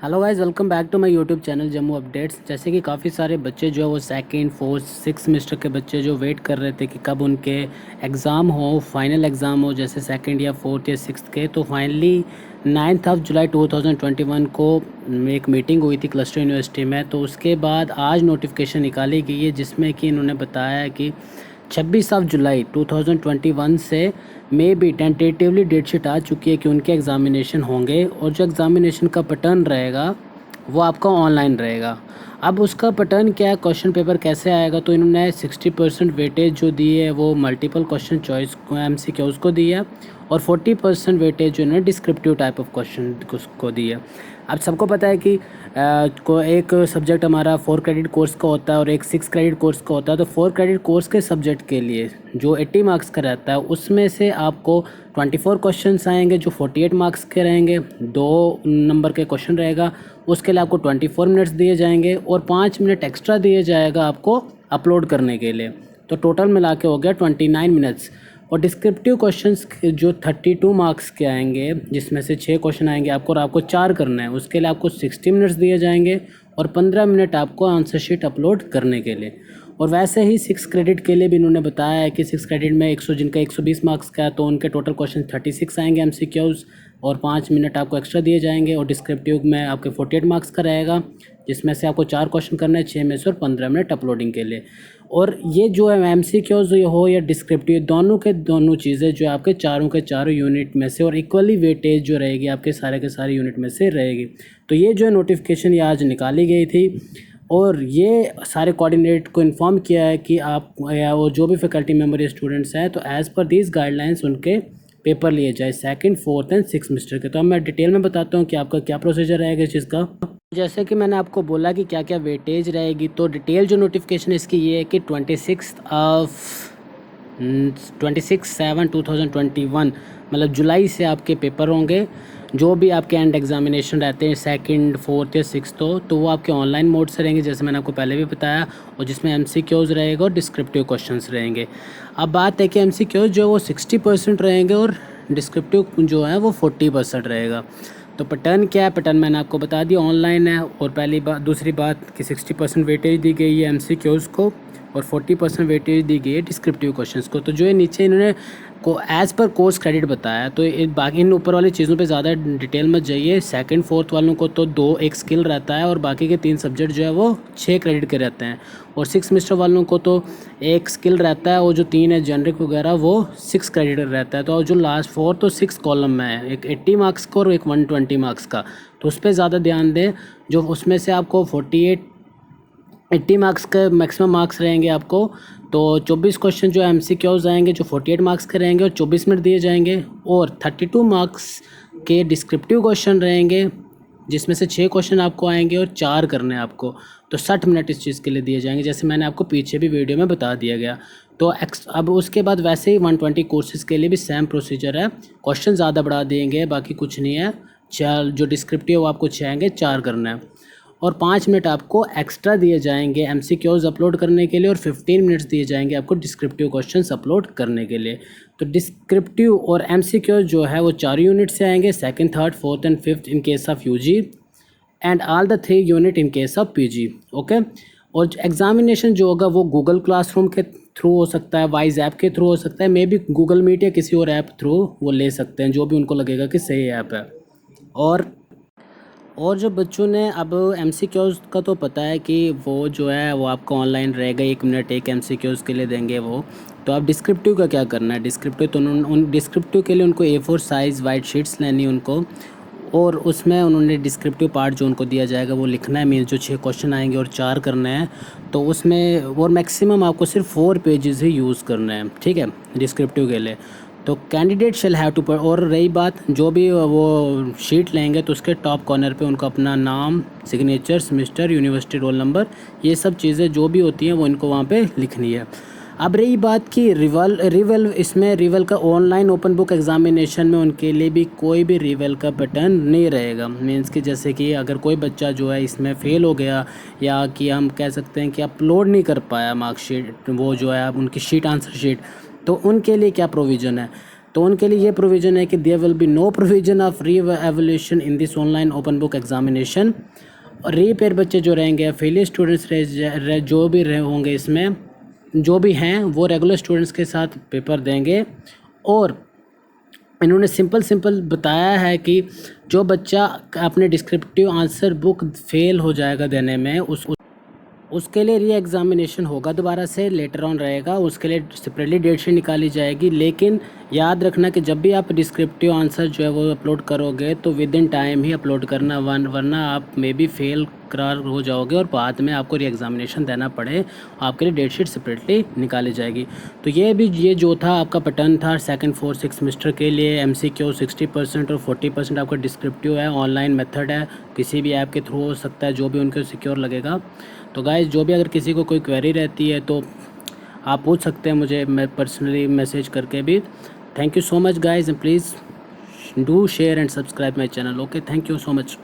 Hello guys, welcome back to my YouTube channel Jammu updates. जैसे कि काफ़ी सारे बच्चे जो है वो सेकंड, फोर्थ, सिक्स सेमेस्टर के बच्चे जो वेट कर रहे थे कि कब उनके एग्ज़ाम हो, फाइनल एग्ज़ाम हो, जैसे सेकंड या फोर्थ या सिक्स्थ के। तो फाइनली 9 जुलाई 2021 को एक मीटिंग हुई थी क्लस्टर यूनिवर्सिटी में। तो उसके बाद आज नोटिफिकेशन निकाली गई है जिसमें कि इन्होंने बताया कि 26 जुलाई 2021 से may be tentatively date sheet आ चुकी है कि उनके एग्ज़ामिनेशन होंगे, और जो एग्ज़ामिनेशन का पैटर्न रहेगा वो आपका ऑनलाइन रहेगा। अब उसका पैटर्न क्या है, क्वेश्चन पेपर कैसे आएगा, तो इन्होंने 60% वेटेज जो दी है वो मल्टीपल क्वेश्चन चॉइस MCQs को दी है, और 40% वेटेज जो इन्होंने डिस्क्रिप्टिव टाइप ऑफ क्वेश्चन को दी है। अब सबको पता है कि को एक सब्जेक्ट हमारा 4 क्रेडिट कोर्स का होता है और एक 6 क्रेडिट कोर्स का होता है। तो 4 क्रेडिट कोर्स के सब्जेक्ट के लिए जो 80 मार्क्स का रहता है उसमें से आपको 24 क्वेश्चंस आएंगे जो 48 मार्क्स के रहेंगे। 2 नंबर के क्वेश्चन रहेगा, उसके लिए आपको 24 मिनट्स दिए जाएंगे और 5 मिनट एक्स्ट्रा दिए जाएगा आपको अपलोड करने के लिए। तो टोटल मिला के हो गया 29 मिनट्स। और डिस्क्रिप्टिव क्वेश्चंस जो 32 मार्क्स के आएंगे, जिसमें से 6 क्वेश्चन आएंगे आपको और आपको 4 करना है, उसके लिए आपको 60 मिनट्स दिए जाएंगे और 15 मिनट आपको आंसर शीट अपलोड करने के लिए। और वैसे ही 6 क्रेडिट के लिए भी इन्होंने बताया है कि 6 क्रेडिट में 100 जिनका 120 मार्क्स का है तो उनके टोटल क्वेश्चन 36 आएंगे MCQs, और 5 मिनट आपको एक्स्ट्रा दिए जाएंगे। और डिस्क्रिप्टिव में आपके 48 मार्क्स का रहेगा, जिसमें से आपको 4 क्वेश्चन करना है 6 में से, और 15 मिनट अपलोडिंग के लिए। और ये जो है MCQs हो या डिस्क्रिप्टिव, दोनों के दोनों चीज़ें जो आपके चारों के चारों यूनिट में से और इक्वली वेटेज जो रहेगी आपके सारे के सारे यूनिट में से रहेगी। तो ये जो है नोटिफिकेशन ये आज निकाली गई थी, और ये सारे कोऑर्डिनेट को इन्फॉर्म किया है कि आप या वो जो भी फैकल्टी मेम्बर या स्टूडेंट्स हैं तो एज़ पर दीज गाइडलाइंस उनके पेपर लिए जाए second, fourth and six semester के। तो अब मैं डिटेल में बताता हूँ कि आपका क्या प्रोसीजर रहेगा इस चीज़ का। जैसे कि मैंने आपको बोला कि क्या क्या वेटेज रहेगी, तो डिटेल जो नोटिफिकेशन इसकी ये है कि 26/7/2021 मतलब जुलाई से आपके पेपर होंगे। जो भी आपके एंड एग्जामिनेशन रहते हैं सेकंड, फोर्थ या सिक्स, तो वो आपके ऑनलाइन मोड से रहेंगे जैसे मैंने आपको पहले भी बताया, और जिसमें MCQs रहेगा और डिस्क्रिप्टिव क्वेश्चंस रहेंगे। अब बात है कि MCQs जो वो 60% रहेंगे और डिस्क्रिप्टिव जो है वो 40% रहेगा। तो पैटर्न क्या है, पैटर्न मैंने आपको बता दिया, ऑनलाइन है। और पहली बात, दूसरी बात कि 60% वेटेज दी गई है MCQs को और 40% वेटेज दी गई है डिस्क्रिप्टिव क्वेश्चंस को। तो जो है नीचे इन्होंने को एज़ पर कोर्स क्रेडिट बताया, तो बाकी इन ऊपर वाली चीज़ों पे ज़्यादा डिटेल मत जाइए। सेकंड फोर्थ वालों को तो 2 एक स्किल रहता है और बाकी के 3 सब्जेक्ट जो है वो 6 क्रेडिट के रहते हैं, और 6 सेमेस्टर वालों को तो 1 स्किल रहता है, और जो 3 है जेनरिक वगैरह वो 6 क्रेडिट रहता है। तो जो लास्ट 4 तो 6 कॉलम में है, एक 80 मार्क्स का और एक 120 मार्क्स का, तो उस पर ज़्यादा ध्यान दें। जो उसमें से आपको 80 मार्क्स के मैक्सिमम मार्क्स रहेंगे आपको, तो 24 क्वेश्चन जो MCQs आएंगे जो 48 मार्क्स के रहेंगे और 24 मिनट दिए जाएंगे, और 32 मार्क्स के डिस्क्रिप्टिव क्वेश्चन रहेंगे जिसमें से 6 क्वेश्चन आपको आएंगे और 4 करने हैं आपको, तो 60 मिनट इस चीज़ के लिए दिए जाएंगे जैसे मैंने आपको पीछे भी वीडियो में बता दिया गया। तो अब उसके बाद वैसे ही 120 कोर्सेज़ के लिए भी सेम प्रोसीजर है, क्वेश्चन ज़्यादा बढ़ा देंगे, बाकी कुछ नहीं है। 4 जो डिस्क्रिप्टिव आपको 6 आएंगे, 4 करना है, और 5 मिनट आपको एक्स्ट्रा दिए जाएंगे MCQs अपलोड करने के लिए, और 15 मिनट्स दिए जाएंगे आपको डिस्क्रिप्टिव क्वेश्चंस अपलोड करने के लिए। तो डिस्क्रिप्टिव और MCQs जो है वो 4 यूनिट से आएंगे, second, third, fourth and fifth in case of UG, and all the 3 unit in case of PG। Okay. और एग्जामिनेशन जो होगा वो गूगल क्लासरूम के थ्रू हो सकता है, वाइज ऐप के थ्रू हो सकता है, मे बी गूगल मीट या किसी और ऐप थ्रू वो ले सकते हैं, जो भी उनको लगेगा कि सही ऐप है। और जो बच्चों ने अब MCQs का तो पता है कि वो जो है वो आपका ऑनलाइन रहेगा, 1 मिनट एक MCQs के लिए देंगे वो। तो अब डिस्क्रिप्टिव का क्या करना है, डिस्क्रिप्टिव तो उन डिस्क्रिप्टिव के लिए उनको A4 साइज़ वाइट शीट्स लेनी उनको, और उसमें उन्होंने डिस्क्रिप्टिव पार्ट जो उनको दिया जाएगा वो लिखना है, मीन्स जो 6 क्वेश्चन आएंगे और 4 करने हैं, तो उसमें और मैक्सिमम आपको सिर्फ 4 पेजेस ही यूज़ करना है, ठीक है, डिस्क्रिप्टिव के लिए। तो कैंडिडेट शेल हैव टू, और रही बात जो भी वो शीट लेंगे तो उसके टॉप कॉर्नर पे उनको अपना नाम, signature, semester, university roll number, ये सब चीज़ें जो भी होती हैं वो इनको वहाँ पे लिखनी है। अब रही बात कि रिवल का ऑनलाइन ओपन बुक एग्जामिनेशन में उनके लिए भी कोई भी रिवल का पैटर्न नहीं रहेगा, मीन्स कि जैसे कि अगर कोई बच्चा जो है इसमें फ़ेल हो गया, या कि हम कह सकते हैं कि अपलोड नहीं कर पाया मार्कशीट, वो जो है उनकी शीट, आंसर शीट, तो उनके लिए क्या प्रोविज़न है। तो उनके लिए ये प्रोविज़न है कि there will be no provision of re evaluation in this online open book examination. और रीपेयर बच्चे जो रहेंगे, अफिलिएट स्टूडेंट्स जो भी होंगे इसमें, जो भी हैं वो रेगुलर स्टूडेंट्स के साथ पेपर देंगे। और इन्होंने सिंपल बताया है कि जो बच्चा अपने डिस्क्रिप्टिव आंसर बुक फेल हो जाएगा देने में, उसके लिए री एग्ज़ामिनेशन होगा, दोबारा से लेटर ऑन रहेगा, उसके लिए सेपरेटली डेट शीट निकाली जाएगी। लेकिन याद रखना कि जब भी आप डिस्क्रिप्टिव आंसर जो है वो अपलोड करोगे तो with in time he upload करना, वरना आप मे बी फेल करार हो जाओगे और बाद में आपको री एग्ज़ामिनेशन देना पड़े, आपके लिए डेट शीट सेपरेटली निकाली जाएगी। तो ये जो था आपका पैटर्न था 2nd 4th 6th सेमेस्टर के लिए। MCQ 60% और 40% आपका डिस्क्रिप्टिव है, ऑनलाइन मेथड है, किसी भी ऐप के थ्रू हो सकता है, जो भी उनको सिक्योर लगेगा। तो गाइस, जो भी अगर किसी को कोई क्वेरी रहती है तो आप पूछ सकते हैं मुझे, मैं पर्सनली मैसेज करके भी। Thank you so much guys, and please do share and subscribe my channel. Okay, thank you so much.